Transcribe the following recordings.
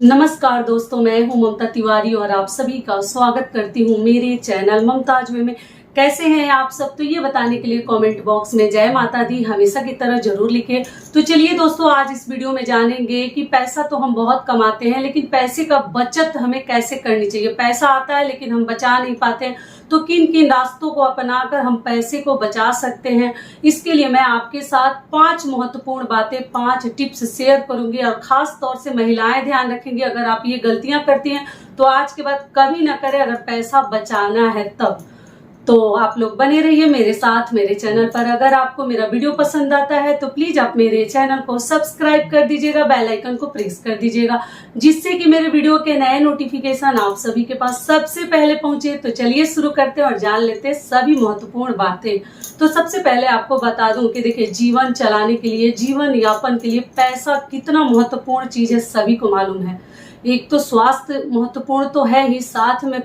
नमस्कार दोस्तों, मैं हूं ममता तिवारी और आप सभी का स्वागत करती हूं मेरे चैनल ममताज वे में। कैसे हैं आप सब? तो ये बताने के लिए कमेंट बॉक्स में जय माता दी हमेशा की तरह जरूर लिखें। तो चलिए दोस्तों, आज इस वीडियो में जानेंगे कि पैसा तो हम बहुत कमाते हैं, लेकिन पैसे का बचत हमें कैसे करनी चाहिए। पैसा आता है लेकिन हम बचा नहीं पाते हैं, तो किन किन रास्तों को अपनाकर हम पैसे को बचा सकते हैं। इसके लिए मैं आपके साथ 5 महत्वपूर्ण बातें, 5 टिप्स शेयर करूंगी और खास तौर से महिलाएं ध्यान रखेंगी। अगर आप ये गलतियां करती हैं तो आज के बाद कभी ना करें। अगर पैसा बचाना है तब तो आप लोग बने रहिए मेरे साथ मेरे चैनल पर। अगर आपको मेरा वीडियो पसंद आता है तो प्लीज आप मेरे चैनल को सब्सक्राइब कर दीजिएगा, बेल आइकन को प्रेस कर दीजिएगा, जिससे कि मेरे वीडियो के नए नोटिफिकेशन आप सभी के पास सबसे पहले पहुंचे। तो चलिए शुरू करते हैं और जान लेते हैं सभी महत्वपूर्ण बातें। तो सबसे पहले आपको बता दूं कि देखिए, जीवन चलाने के लिए, जीवन यापन के लिए पैसा कितना महत्वपूर्ण चीज है सभी को मालूम है। एक तो स्वास्थ्य महत्वपूर्ण तो है ही, साथ में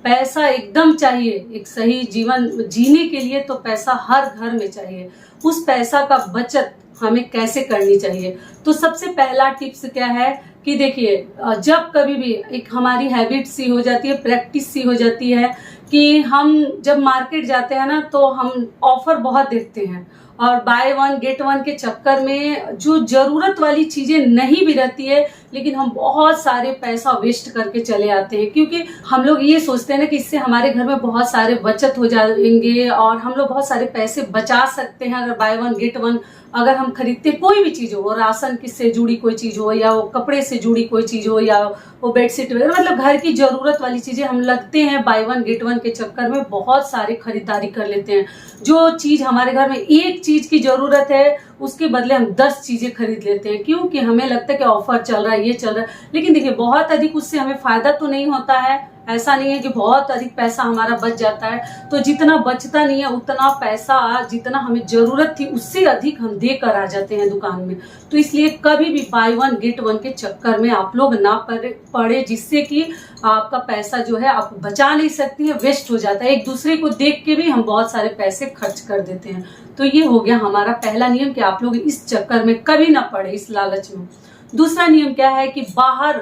पैसा एकदम चाहिए। एक सही जीवन जीने के लिए तो पैसा हर घर में चाहिए। उस पैसा का बचत हमें कैसे करनी चाहिए? तो सबसे पहला टिप्स क्या है कि देखिए, जब कभी भी एक हमारी हैबिट सी हो जाती है, प्रैक्टिस सी हो जाती है कि हम जब मार्केट जाते हैं ना तो हम ऑफर बहुत देखते हैं और बाय वन गेट वन के चक्कर में जो जरूरत वाली चीजें नहीं भी रहती है, लेकिन हम बहुत सारे पैसा वेस्ट करके चले आते हैं। क्योंकि हम लोग ये सोचते हैं ना कि इससे हमारे घर में बहुत सारे बचत हो जाएंगे और हम लोग बहुत सारे पैसे बचा सकते हैं। अगर बाय वन गेट वन अगर हम खरीदते कोई भी चीज हो, वो राशन से जुड़ी कोई चीज हो या वो कपड़े से जुड़ी कोई चीज हो या वो बेडशीट वगैरह, मतलब घर की जरूरत वाली चीजें हम लगते हैं बाय वन गेट वन के चक्कर में बहुत सारे खरीदारी कर लेते हैं। जो चीज हमारे घर में एक चीज की जरूरत है उसके बदले हम 10 चीजें खरीद लेते हैं, क्योंकि हमें लगता है कि ऑफर चल रहा है, ये चल रहा है। लेकिन देखिए, बहुत अधिक उससे हमें फायदा तो नहीं होता है। ऐसा नहीं है कि बहुत अधिक पैसा हमारा बच जाता है। तो जितना बचता नहीं है उतना पैसा, जितना हमें जरूरत थी उससे अधिक हम देकर आ जाते हैं दुकान में। तो इसलिए कभी भी बाय वन गेट वन के चक्कर में आप लोग ना पड़े, जिससे कि आपका पैसा जो है आप बचा नहीं सकती है, वेस्ट हो जाता है। एक दूसरे को देख के भी हम बहुत सारे पैसे खर्च कर देते हैं। तो ये हो गया हमारा पहला नियम कि आप लोग इस चक्कर में कभी ना पड़े, इस लालच में। दूसरा नियम क्या है कि बाहर,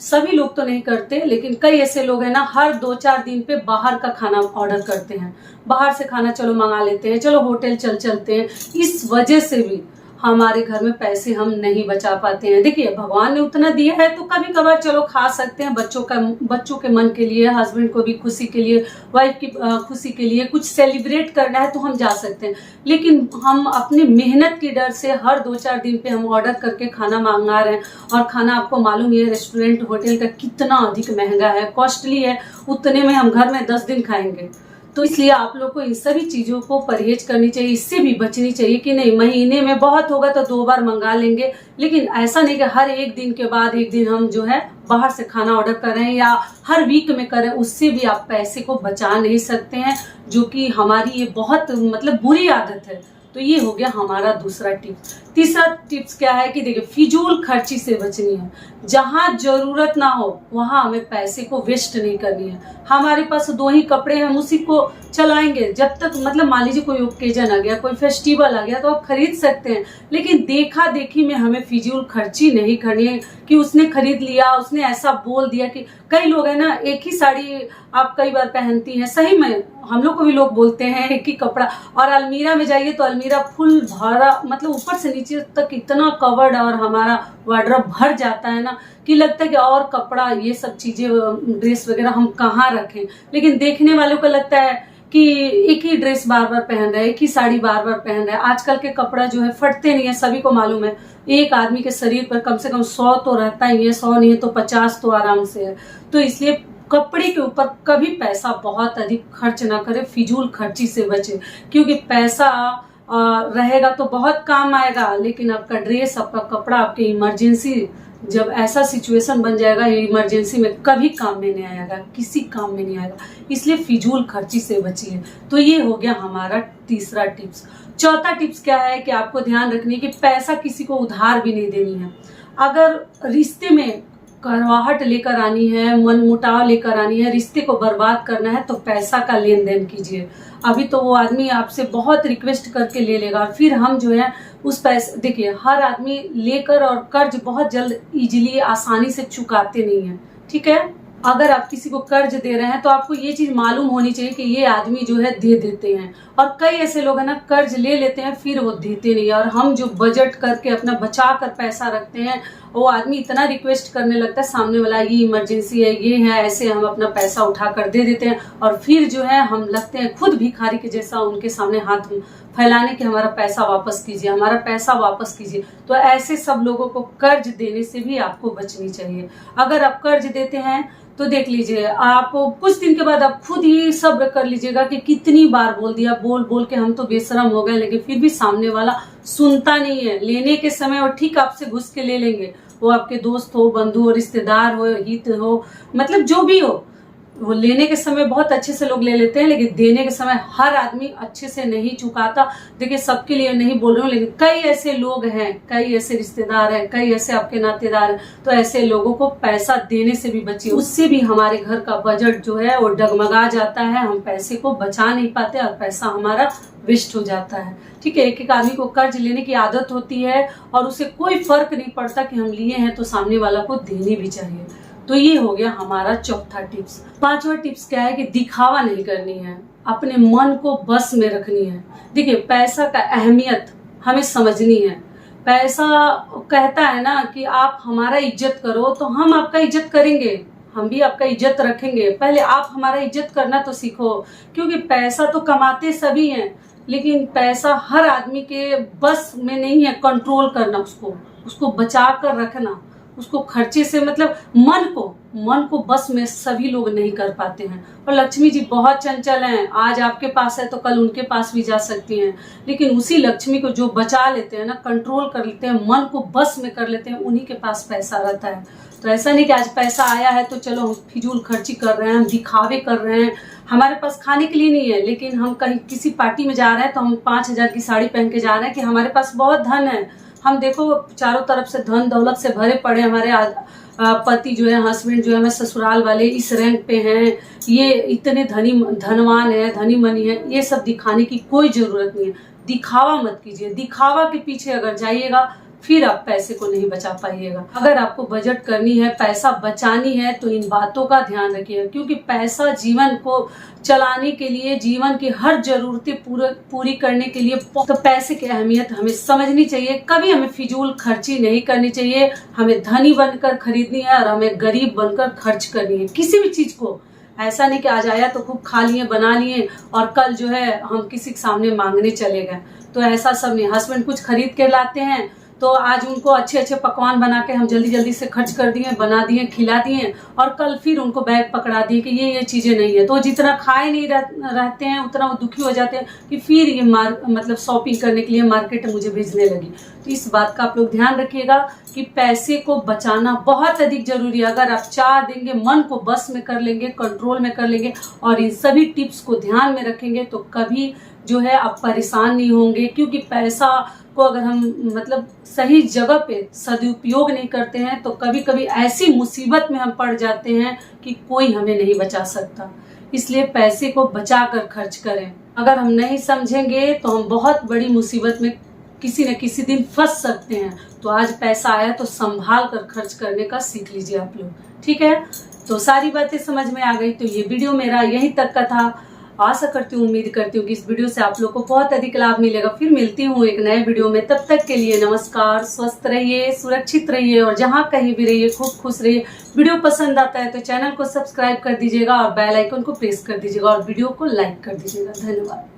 सभी लोग तो नहीं करते लेकिन कई ऐसे लोग हैं ना, हर 2-4 दिन पे बाहर का खाना ऑर्डर करते हैं। बाहर से खाना चलो मंगा लेते हैं, चलो होटल चलते हैं। इस वजह से भी हमारे घर में पैसे हम नहीं बचा पाते हैं। देखिए, भगवान ने उतना दिया है तो कभी कभार चलो खा सकते हैं, बच्चों के मन के लिए, हस्बैंड को भी खुशी के लिए, वाइफ की खुशी के लिए, कुछ सेलिब्रेट करना है तो हम जा सकते हैं। लेकिन हम अपनी मेहनत की डर से हर 2-4 दिन पे हम ऑर्डर करके खाना मंगा रहे हैं, और खाना आपको मालूम है रेस्टोरेंट होटल का कितना अधिक महंगा है, कॉस्टली है। उतने में हम घर में 10 दिन खाएंगे। तो इसलिए आप लोग को इन सभी चीजों को परहेज करनी चाहिए, इससे भी बचनी चाहिए कि नहीं, महीने में बहुत होगा तो 2 बार मंगा लेंगे, लेकिन ऐसा नहीं कि हर एक दिन के बाद एक दिन हम जो है बाहर से खाना ऑर्डर कर रहे हैं या हर वीक में करें। उससे भी आप पैसे को बचा नहीं सकते हैं, जो कि हमारी ये बहुत मतलब बुरी आदत है। तो ये हो गया हमारा दूसरा टिप्स। तीसरा टिप्स क्या है कि देखिए, फिजूल खर्ची से बचनी है। जहां जरूरत ना हो वहां हमें पैसे को वेस्ट नहीं करनी है। हमारे पास 2 ही कपड़े हैं, हम उसी को चलाएंगे जब तक, मतलब मान लीजिए कोई ओकेजन आ गया, कोई फेस्टिवल आ गया तो आप खरीद सकते हैं, लेकिन देखा देखी में हमें फिजूल खर्ची नहीं करनी है कि उसने खरीद लिया, उसने ऐसा बोल दिया। कि कई लोग है ना, एक ही साड़ी आप कई बार पहनती हैं, सही में हम लोग को भी लोग बोलते हैं एक ही कपड़ा, और अलमीरा में जाइए तो अलमीरा फुल भरा, मतलब ऊपर से नीचे तक इतना कवर्ड और हमारा वार्डरोब भर जाता है ना कि लगता है कि और कपड़ा, ये सब चीजें, ड्रेस वगैरह हम कहाँ रखें। लेकिन देखने वालों को लगता है कि एक ही ड्रेस बार बार पहन रहा है, एक ही साड़ी बार बार पहन रहा है। आजकल के कपड़ा जो है फटते नहीं है, सभी को मालूम है। एक आदमी के शरीर पर कम से कम 100 तो रहता ही है, 100 नहीं है तो 50 तो आराम से है। तो इसलिए कपड़े के ऊपर कभी पैसा बहुत अधिक खर्च ना करें, फिजूल खर्ची से बचे। क्योंकि पैसा रहेगा तो बहुत काम आएगा, लेकिन आपका ड्रेस, आपका कपड़ा, आपके इमरजेंसी, जब ऐसा सिचुएशन बन जाएगा इमरजेंसी में, कभी काम में नहीं आएगा, किसी काम में नहीं आएगा। इसलिए फिजूल खर्ची से बचिए। तो ये हो गया हमारा तीसरा टिप्स। चौथा टिप्स क्या है कि आपको ध्यान रखनी है कि पैसा किसी को उधार भी नहीं देनी है। अगर रिश्ते में करवाहट लेकर आनी है, मनमुटाव लेकर आनी है, रिश्ते को बर्बाद करना है, तो पैसा का लेन देन कीजिए। अभी तो वो आदमी आपसे बहुत रिक्वेस्ट करके ले लेगा, फिर हम जो है उस पैसे, देखिए हर आदमी लेकर और कर्ज बहुत जल्द इजीली आसानी से चुकाते नहीं है, ठीक है। अगर आप किसी को कर्ज दे रहे हैं तो आपको ये चीज मालूम होनी चाहिए कि ये आदमी जो है दे देते हैं। और कई ऐसे लोग हैं ना, कर्ज ले लेते हैं फिर वो देते नहीं। और हम जो बजट करके अपना बचा कर पैसा रखते हैं, वो आदमी इतना रिक्वेस्ट करने लगता है सामने वाला, ये इमरजेंसी है, ये है, ऐसे हम अपना पैसा उठा कर दे देते हैं। और फिर जो है हम लगते हैं खुद भिखारी के जैसा उनके सामने हाथ फैलाने के हमारा पैसा वापस कीजिए, हमारा पैसा वापस कीजिए। तो ऐसे सब लोगों को कर्ज देने से भी आपको बचनी चाहिए। अगर आप कर्ज देते हैं तो देख लीजिए, आप कुछ दिन के बाद आप खुद ही सब्र कर लीजिएगा कि कितनी बार बोल दिया, बोल बोल के हम तो बेशरम हो गए, लेकिन फिर भी सामने वाला सुनता नहीं है। लेने के समय और ठीक आपसे घुस के ले लेंगे, वो आपके दोस्त हो, बंधु हो, रिश्तेदार हो, हित हो, मतलब जो भी हो। वो लेने के समय बहुत अच्छे से लोग ले लेते हैं, लेकिन देने के समय हर आदमी अच्छे से नहीं चुकाता। देखिए सबके लिए नहीं बोल रही हूँ, लेकिन कई ऐसे लोग हैं, कई ऐसे रिश्तेदार हैं, कई ऐसे आपके नातेदार हैं, तो ऐसे लोगों को पैसा देने से भी बचिए। उससे भी हमारे घर का बजट जो है वो डगमगा जाता है, हम पैसे को बचा नहीं पाते और पैसा हमारा वेस्ट हो जाता है, ठीक है। एक एक आदमी को कर्ज लेने की आदत होती है और उसे कोई फर्क नहीं पड़ता कि हम लिए हैं तो सामने वाला को देनी भी चाहिए। तो ये हो गया हमारा चौथा टिप्स। पांचवा टिप्स क्या है कि दिखावा नहीं करनी है, अपने मन को बस में रखनी है। देखिए पैसा का अहमियत हमें समझनी है। पैसा कहता है ना कि आप हमारा इज्जत करो तो हम आपका इज्जत करेंगे, हम भी आपका इज्जत रखेंगे। पहले आप हमारा इज्जत करना तो सीखो, क्योंकि पैसा तो कमाते सभी हैं, लेकिन पैसा हर आदमी के बस में नहीं है कंट्रोल करना, उसको बचा कर रखना, उसको खर्चे से मतलब मन को बस में सभी लोग नहीं कर पाते हैं। और लक्ष्मी जी बहुत चंचल हैं, आज आपके पास है तो कल उनके पास भी जा सकती हैं, लेकिन उसी लक्ष्मी को जो बचा लेते हैं ना, कंट्रोल कर लेते हैं, मन को बस में कर लेते हैं, उन्हीं के पास पैसा रहता है। तो ऐसा नहीं कि आज पैसा आया है तो चलो हम फिजूल खर्ची कर रहे हैं, हम दिखावे कर रहे हैं। हमारे पास खाने के लिए नहीं है, लेकिन हम कहीं किसी पार्टी में जा रहे हैं तो हम 5,000 की साड़ी पहन के जा रहे हैं कि हमारे पास बहुत धन है। हम देखो चारों तरफ से धन दौलत से भरे पड़े, हमारे पति जो है, हस्बैंड जो है, हमारे ससुराल वाले इस रैंक पे हैं, ये इतने धनवान है, धनी मनी है। ये सब दिखाने की कोई जरूरत नहीं है। दिखावा मत कीजिए। दिखावा के पीछे अगर जाइएगा फिर आप पैसे को नहीं बचा पाइएगा। अगर आपको बजट करनी है, पैसा बचानी है, तो इन बातों का ध्यान रखिएगा, क्योंकि पैसा जीवन को चलाने के लिए, जीवन की हर जरूरतें पूरी करने के लिए, तो पैसे की अहमियत हमें समझनी चाहिए। कभी हमें फिजूल खर्ची नहीं करनी चाहिए। हमें धनी बनकर खरीदनी है और हमें गरीब बनकर खर्च करनी है किसी भी चीज को। ऐसा नहीं कि आज आया तो खूब खा लिए, बना लिए और कल जो है हम किसी के सामने मांगने चले गए। तो ऐसा सब नहीं। हस्बैंड कुछ खरीद के लाते हैं तो आज उनको अच्छे अच्छे पकवान बना के हम जल्दी जल्दी से खर्च कर दिए, बना दिए, खिला दिए, और कल फिर उनको बैग पकड़ा दिए कि ये चीजें नहीं है। तो जितना खाए नहीं रहते हैं उतना वो दुखी हो जाते हैं कि फिर ये मतलब शॉपिंग करने के लिए मार्केट मुझे भेजने लगी। तो इस बात का आप लोग ध्यान रखिएगा कि पैसे को बचाना बहुत अधिक जरूरी है। अगर आप चाह देंगे, मन को बस में कर लेंगे, कंट्रोल में कर लेंगे और इन सभी टिप्स को ध्यान में रखेंगे तो कभी जो है आप परेशान नहीं होंगे। क्योंकि पैसा को अगर हम मतलब सही जगह पे सदुपयोग नहीं करते हैं तो कभी कभी ऐसी मुसीबत में हम पड़ जाते हैं कि कोई हमें नहीं बचा सकता। इसलिए पैसे को बचा कर खर्च करें। अगर हम नहीं समझेंगे तो हम बहुत बड़ी मुसीबत में किसी न किसी दिन फंस सकते हैं। तो आज पैसा आया तो संभाल कर खर्च करने का सीख लीजिए आप लोग, ठीक है। तो सारी बातें समझ में आ गई। तो ये वीडियो मेरा यहीं तक का था। आशा करती हूँ, उम्मीद करती हूँ कि इस वीडियो से आप लोग को बहुत अधिक लाभ मिलेगा। फिर मिलती हूँ एक नए वीडियो में। तब तक के लिए नमस्कार। स्वस्थ रहिए, सुरक्षित रहिए और जहाँ कहीं भी रहिए खूब खुश रहिए। वीडियो पसंद आता है तो चैनल को सब्सक्राइब कर दीजिएगा और बेल आइकन को प्रेस कर दीजिएगा और वीडियो को लाइक कर दीजिएगा। धन्यवाद।